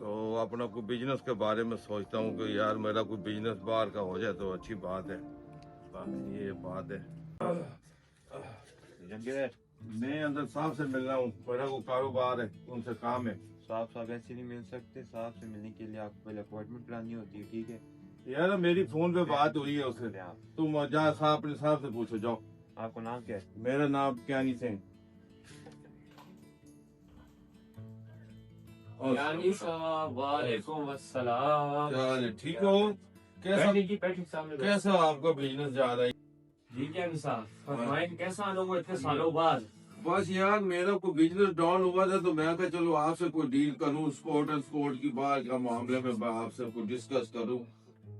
तो अपना कोई बिजनेस के बारे में सोचता हूँ कि यार मेरा कोई बिजनेस बाहर का हो जाए तो अच्छी बात है। ये बात है। मैं अंदर साहब से मिल रहा हूँ, मेरा को कारोबार है, उनसे काम है। साहब ऐसे नहीं मिल सकते। साहब से मिलने के लिए आपको पहले अपॉइंटमेंट करानी होती है, ठीक है? यार मेरी फोन पे बात हुई है उससे, तुम जा साहब अपने साहब से पूछो, जाओ। आपको नाम क्या है? मेरा नाम ज्ञानी सिंह। यानी साहब वालेकुम अस्सलाम। चल ठीक हो? कैसा बैठी सामने बैठी। कैसा आपका बिजनेस जा रहा है? जी यानी साहब फरमाएं कैसा आना हुआ इतने सालों बाद? बस यार मेरा कोई बिजनेस डाउन हुआ था तो मैं कहा चलो आपसे कोई डील करूं, स्पोर्ट एंड स्पोर्ट की बात का मामले में मैं आपसे कोई डिस्कस करूं।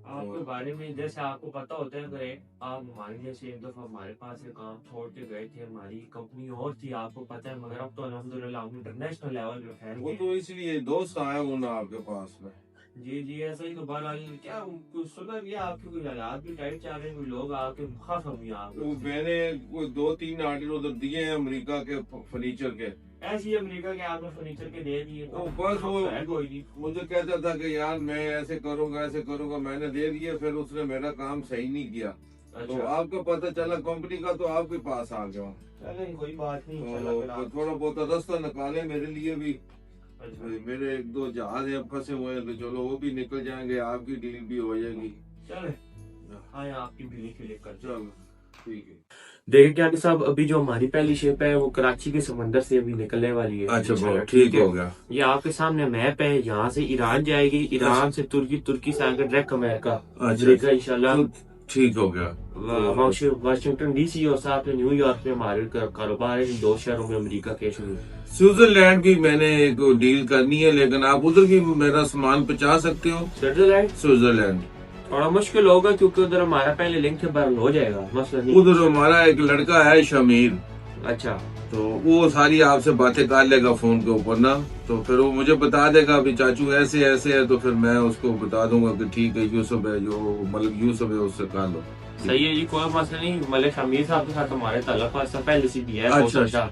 आपके बारे में जैसे आपको पता होता है, अगर आप हमारे जैसे एक दफा हमारे पास से काम छोड़ के गए थे, हमारी कंपनी और थी आपको पता है, मगर अब तो अल्हम्दुलिल्लाह हम इंटरनेशनल लेवल पे फैल वो गए। तो इसलिए दोस्त आया हूँ ना आपके पास में। जी ऐसा ही तो बात क्या कुछ सुना भी आपके कोई हालात भी टाइट चल रहे हैं, कोई लोग आके खास हुई आप तो मैंने कोई 2-3 आर्डर उधर दिए हैं अमेरिका के फर्नीचर के। ऐसी अमेरिका के आपने फर्नीचर के दे दिए तो बस वो कोई नहीं। मुझे कहता था कि यार मैं ऐसे करूंगा, मैंने दे दिए, फिर उसने मेरा काम सही नहीं किया। तो आपको पता चला कंपनी का तो आपके पास आ गया। चलें कोई बात नहीं। तो थोड़ा बहुत रास्ता निकाले मेरे लिए भी। अच्छा। मेरे 1-2 जहाज हैं फंसे हुए हैं, तो चलो वो भी निकल जाएंगे, आपकी डील भी हो जाएगी। चले हाँ आपकी भी लिख कर चलो ठीक है। देखिए क्या साहब, अभी जो हमारी पहली शिप है वो कराची के समंदर से अभी निकलने वाली है। अच्छा ठीक हो गया। ये आपके सामने मैप है, यहाँ से ईरान जाएगी, ईरान से तुर्की से आगे डायरेक्ट अमेरिका इंशाल्लाह। ठीक हो गया। वाशिंगटन डीसी और साथ में न्यूयॉर्क में हमारे कारोबार है, 2 शहरों में अमेरिका के शुरू। स्विट्जरलैंड की मैंने एक डील करनी है, लेकिन आप उधर भी मेरा सामान पहुंचा सकते हो? स्विट्जरलैंड थोड़ा मुश्किल होगा क्योंकि उधर हमारा पहले लिंक बर्न हो जाएगा, मसला नहीं। उधर हमारा एक लड़का है शमीर, अच्छा तो वो सारी आपसे बातें कर लेगा फोन के ऊपर ना, तो फिर वो मुझे बता देगा अभी चाचू ऐसे ऐसे है, तो फिर मैं उसको बता दूंगा कि ठीक है यूसुफ है, जो मलिक यूसुफ है उससे कर लो। सही है जी, कोई मसला नहीं। मलिक शमीर साहब के साथ हमारे ताल्लुकात पहले से भी है। अच्छा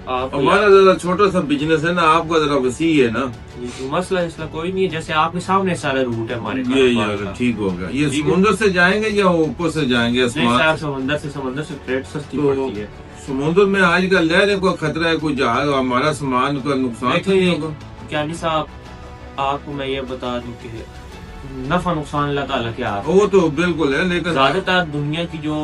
आप हमारा जरा छोटा सा बिजनेस है ना, आपका जरा वसी है ना। मसला इसका कोई नहीं है, जैसे आपके सामने सारा रूट है हमारे ये ठीक हो गया। ये समुद्र से जाएंगे या ऊपर से जाएंगे? समंदर से ट्रेड सस्ती पड़ती है। समुद्र में आजकल लहरें को खतरा है, कोई जहाज हमारा सामान का नुकसान तो नहीं होगा? क्या नहीं साहब, आपको मैं ये बता दूं कि नफा नुकसान अल्लाह ताला के हाथ। वो तो बिल्कुल है, लेकिन ज्यादातर दुनिया की जो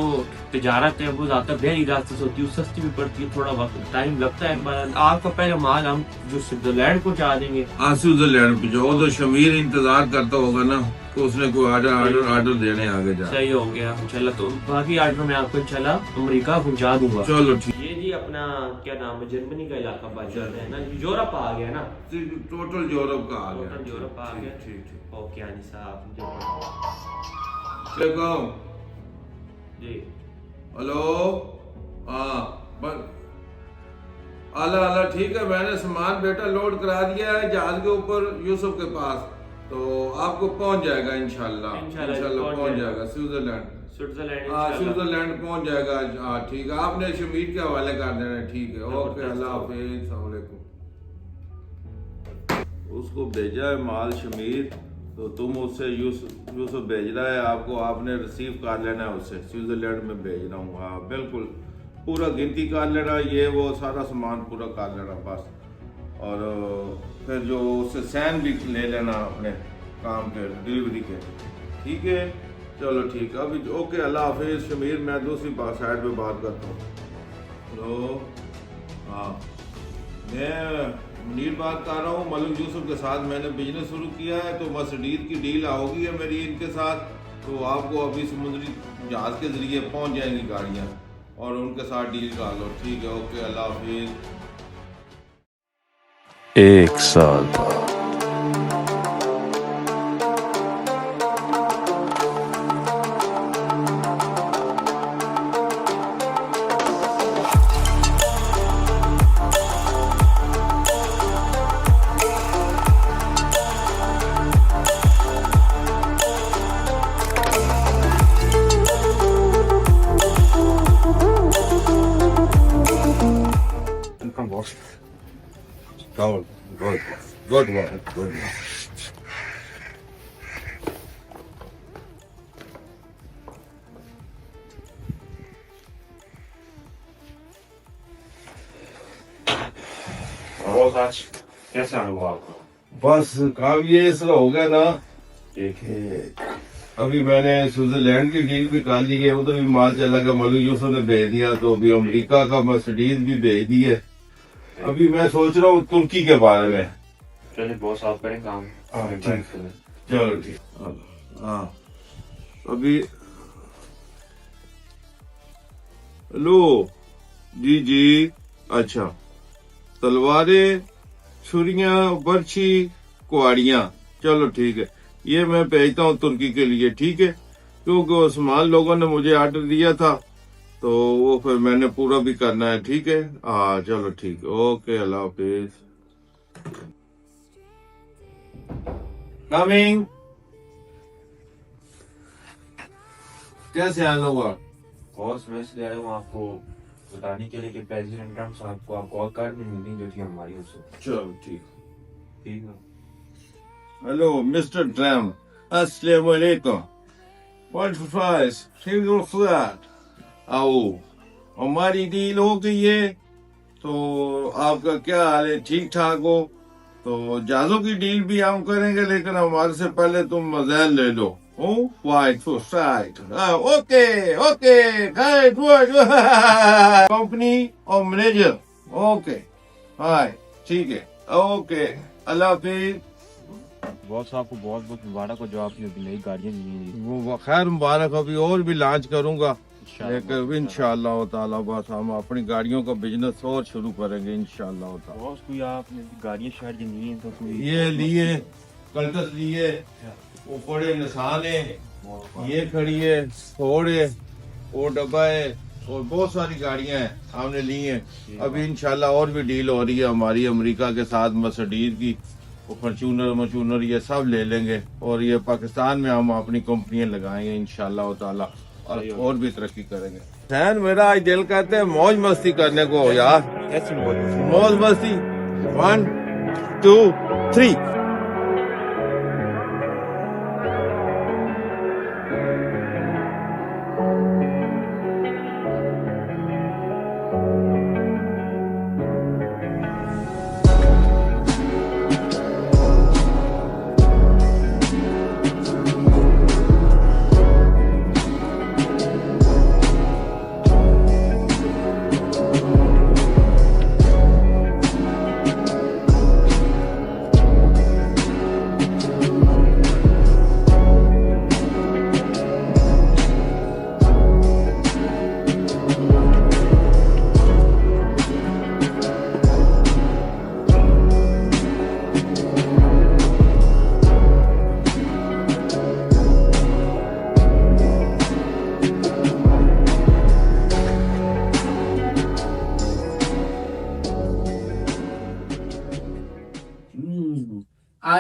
तिजारत है वो ज्यादातर बहरी रास्ते से होती है, सस्ती भी पड़ती है, थोड़ा वक्त टाइम लगता है। पर आपका पहले माल हम जो स्विट्जरलैंड पहुंचा देंगे। स्विट्जरलैंड पे जाओ तो शमीर इंतजार करता होगा ना, तो उसने कोई ऑर्डर देने आगे जा। सही हो गया इंशाल्लाह। तो बाकी ऑर्डर मैं आपको इंशाल्लाह अमेरिका पहुंचा दूंगा। चलो ठीक। ये जी अपना क्या नाम है, जर्मनी का इलाका बच जाता है ना, यूरोप आ गया ना, टोटल यूरोप का आ गया। टोटल यूरोप आ गया। ठीक। ओके यानी साहब जी। हेलो हाँ आला ठीक है, मैंने सामान बेटा लोड करा दिया है जहाज के ऊपर यूसुफ के पास, तो आपको पहुंच जाएगा इंशाल्लाह पहुंच जाएगा। स्विट्जरलैंड हाँ स्विट्जरलैंड पहुंच जाएगा। हाँ ठीक है, आपने शमीर के हवाले कर देना है। ठीक है ओके, अल्लाह हाफिज, अस्सलाम वालेकुम। उसको भेजा है माल शमीर, तो तुम उससे यूसुफ भेज रहा है आपको, आपने रिसीव कर लेना है उससे। स्विट्जरलैंड में भेज रहा हूँ। हाँ बिल्कुल, पूरा गिनती कर लेना, ये वो सारा सामान पूरा कर लेना बस। और फिर जो उससे सैन भी ले लेना अपने काम के डिलीवरी के। ठीक है चलो ठीक है, अभी ओके अल्लाह हाफिज शमीर। मैं दूसरी साइड पे बात करता हूँ। हेलो हाँ मैं मुनीर बात कर रहा हूँ, मलिक यूसुफ के साथ मैंने बिजनेस शुरू किया है, तो मर्सिडीज की डील होगी है मेरी इनके साथ, तो आपको अभी समुद्री जहाज के जरिए पहुँच जाएंगी गाड़ियाँ, और उनके साथ डील कर लो। ठीक है ओके अल्लाह हाफिज। 1 साल बाद Good. Good morning, good morning. रोज आज कैसा हुआ आपको? बस काम ये इसलिए हो गया ना, देखिए अभी मैंने स्विट्जरलैंड की डील भी कर ली है, उधर भी माल चला गया, मलू यूसुफ ने भेज दिया, तो अभी अमेरिका का मर्सिडीज भी भेज दी है। अभी मैं सोच रहा हूँ तुर्की के बारे में। चलिए बॉस आप करें काम। हाँ, ठीक है, चलो ठीक। हाँ अभी हेलो जी जी, अच्छा तलवारें, छुरियां, बर्छी, कुआड़ियां, चलो ठीक है, ये मैं भेजता हूँ तुर्की के लिए, ठीक है, क्योंकि उस्मान लोगों ने मुझे ऑर्डर दिया था, तो वो फिर मैंने पूरा भी करना है, ठीक है। हाँ चलो ठीक है, ओके, अल्लाह हाफिज। कमिंग। कैसे आना हुआ? बॉस मैं इसलिए आया हूँ आपको बताने के लिए कि प्रेसिडेंट ट्रम्प साहब को आप कॉल कर मीटिंग जो थी हमारी उससे। चलो ठीक ठीक है। हेलो मिस्टर ट्रम्प, अस्सलाम वालेकुम। What's price? Single flat. आओ, हमारी डील हो गई है, तो आपका क्या हाल है? ठीक ठाक हो? तो जहाजों की डील भी हम करेंगे, लेकिन हमारे से पहले तुम मज़ैल ले लो। Wait for side. Okay okay, guide company और मैनेजर। ओके हाय, ठीक है, ओके, अल्लाह हाफिज। बॉस आपको बहुत बहुत मुबारक हो जो आपने अभी नई गाड़ियाँ ली हैं। वो खैर मुबारक, अभी और भी लॉन्च करूंगा, इंशाअल्लाह। लेकिन इंशाअल्लाह ताला बस हम अपनी गाड़ियों का बिजनेस और शुरू करेंगे इंशाअल्लाह ताला। बॉस कोई आपने गाड़ियाँ शायद ये ली हैं तो कोई ये लिए कल्टस लिए, वो बड़े निशान है, ये खड़ी है, फोर्ड है, वो डब्बा है, और बहुत सारी गाड़ियां हैं हमने ली हैं। अभी इंशाल्लाह और भी डील हो रही है हमारी अमेरिका के साथ, मर्सिडीज की, वो फॉर्च्यूनर ये सब ले लेंगे, और ये पाकिस्तान में हम अपनी कंपनियां लगाएंगे इंशाल्लाह ताला, और भी तरक्की करेंगे। फैन मेरा आज दिल कहते हैं मौज मस्ती करने को यार। कैसी मौज? मौज मस्ती, 1 2 3।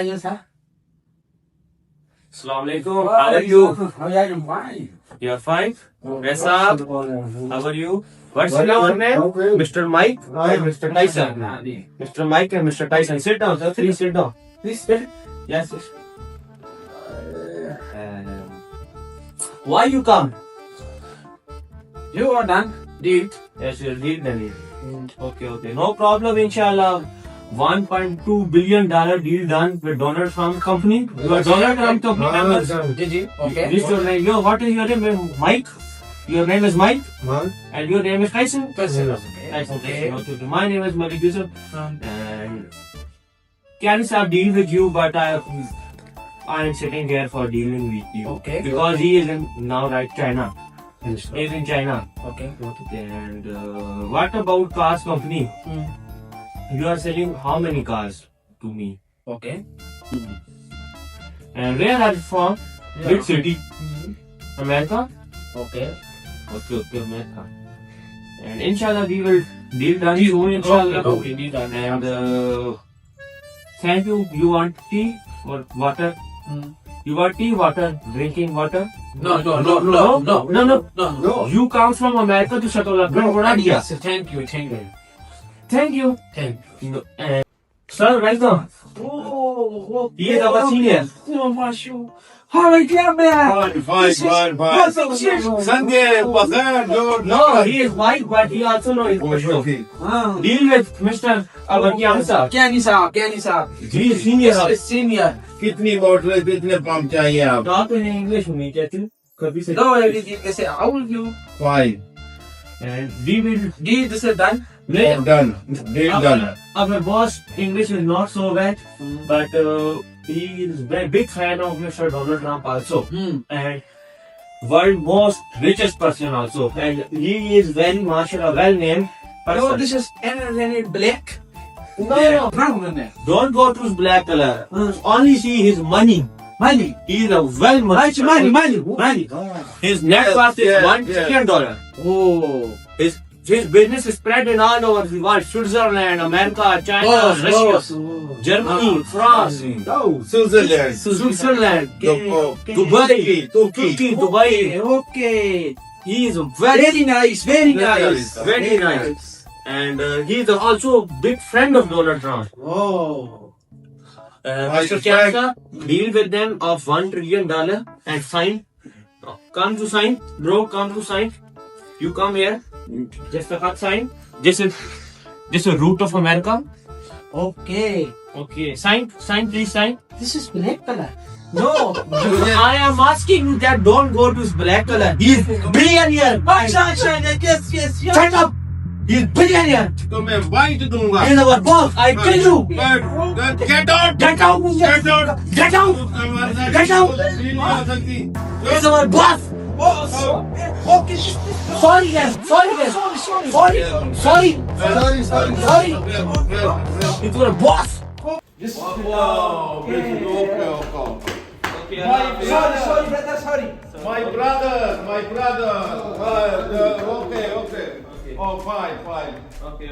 Yes, sir. Assalamu alaikum. How are you? How are you? Fine. You're fine? Yes, sir. How are you? What's your name? Mr. Mike? Hi, Mr. Tyson. Mr. Mike and Mr. Tyson. Sit down, sir. Please sit down. Please sit. Yes, yes. Why you come? You are done. Deal. Yes, you're deal. Okay, okay. No problem, inshallah. $1.2 billion deal done with Donald Trump company. You are Donald Trump company members. Gigi. Okay. This your name. What is your name? Mike. Your name is Mike, and your name is Tyson. Tyson. Tyson. Okay. Okay. My name is Malik Yusuf, and can I deal with you? But I am sitting here for dealing with you. Okay. Because he is in now right China. He is in China. Okay. And what about cars company? You are selling how many cars to me? Okay. And where are you from? Which city? America? Okay. Okay, America. And inshallah we will deal done soon, inshallah. Okay. Deal done. And thank you. You want tea or water? You want tea, water, drinking water? No. You come from America to settle up. Yes. Thank you. Thank you. Thank you. No, Sir, welcome. Oh, He is our senior. Oh, mashallah. How are you, man? Fine. Sunday, Bazaar, No, he is white, but he also knows English. Deal with Mr. Abarkiansa. Kenny sir. He is senior. Senior. कितनी बोतल कितने pump चाहिए आप? Talk in English with me, Chetu. कभी से. No, everything they say, how will you? Fine. And we will. Deal, this is done. Done. Deal done. Our boss English is not so bad, but he is very big fan of Mr. Donald Trump also, and world most richest person also, and he is very mashallah well named person. No, this is and black. No. Brown in there. Don't go to his black color. Only see his money. Money. He is a well Much money. His net worth is $1 trillion. Oh. His business is spread in all over the world: Switzerland, America, China, Russia, Germany, France, Switzerland. Dubai. Okay. He is very nice. very nice. And he is also a big friend of Donald Trump. Oh. Mr. Chansa, deal with them of $1 trillion and sign. Come to sign, bro. Come to sign. You come here. Just a cut sign. This is root of America. Okay. Okay. Sign. Please sign. This is black color. No, I am asking you that don't go to his black color. He is billionaire. Yes. Shut up. He is billionaire. तो मैं white दूंगा. He is our boss. I tell you. Get out. Get out. Get out. Get out. Get out. He is our boss. Okay. Sorry, guys. Sorry. It's our boss. Wow. Sorry. My brother. Okay. Oh, fine. Okay.